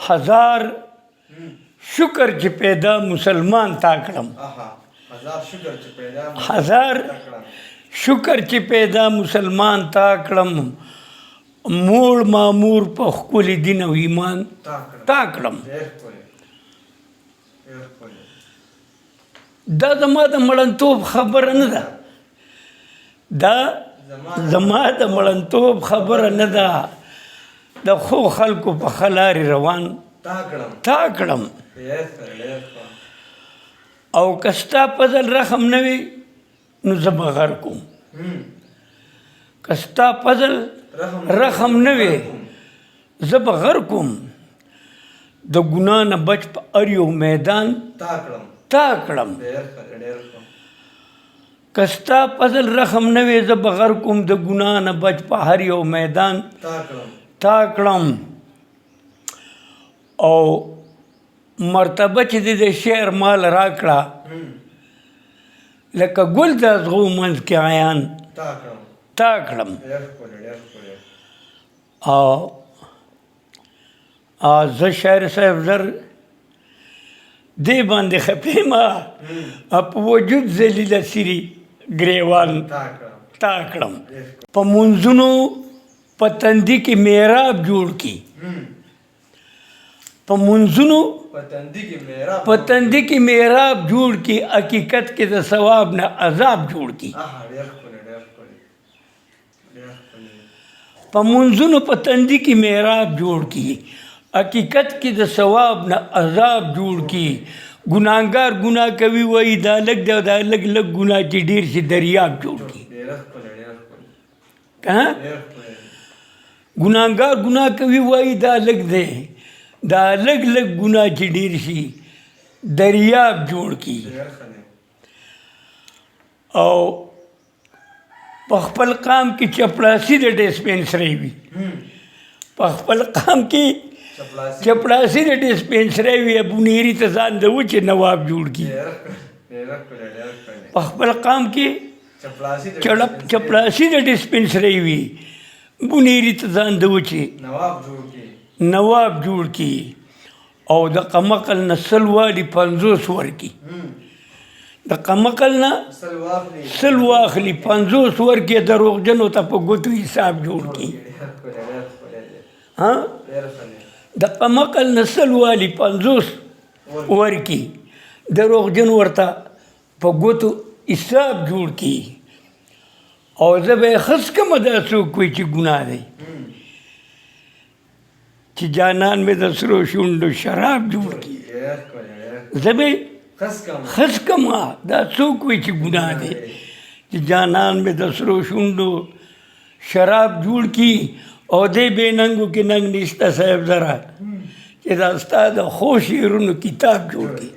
हजार شکر چې پیدا مسلمان تا کړم हजार شکر چې پیدا مسلمان تا کړم موړ مامور په ښکلي دین او ایمان تا کړم دا زما د مړنتوب خبره نه ده دا زما د مړنتوب خبره نه ده د ښو خلکو په ښه لارې روان تا کړم او که ستا فضل رحم نه وي نو زه به غر کوم که ستا فضل رحم نه وي زه به غر کوم د ګناه نه بچ په هر یو میدان تا کړم که ستا فضل رحم نه وي زه به غر کوم د ګناه نه بچ په هر یو میدان تا کړم او مرتبه چې د شعر مال راکړه لکه ګل د ازغو منځ کې عیان تا کړم او زه شاعر صاحب زر دې باندې خفه ما په وجود ذلیله سری ګریوان تا کړم په منځونو په تندي کې محراب جوړ کی په منځونو په تندي کې محراب جوړ کی حقیقت کې د ثواب نه عذاب جوړ کی په منځونو په تندي کې محراب جوړ کی حقیقت کې د ثواب نه عذاب جوړ کی ګناهګار ګناه کوي وایي دا لږ دی دا لږ لږ ګناه چې ډېر شي دریاب جوړ کی ګناهګار ګناه کوي وایي دا لږ دی دا لږ لږ ګناه چې ډېر شي دریاب جوړ کی او په خپل قام کې چپړاسي د ډسپنسري وي په خپل قام کې چپړاسي د ډسپنسري وي ابونیری ته ځان د وچې نواب جوړ کی په خپل قام کې چپړاسي د ډسپنسري وي بونیری ته ځان د وچې نواب جوړ کی او د قمقل نه سل والي 50 ورکي د قمقل نه سل واخلي 50 ورکي دروغجنو ته په ګوتو حساب جوړ کی د قمقل نه سل والي 50 ورکي دروغجن ورته په ګوتو حساب جوړ کی او زه به یې خس کمه دا څوک وایي چې ګناه دی چې جانان مې د سرو شونډو شراب جوړ کی زه به خس کما دا څوک وایي چې ګناه دی چې جانان مې د سرو شونډو شراب جوړ کی او دې بې ننګو کې ننګ نشته صاحب ذرا چې دا ستا د ښو شعرونو کتاب جوړ کی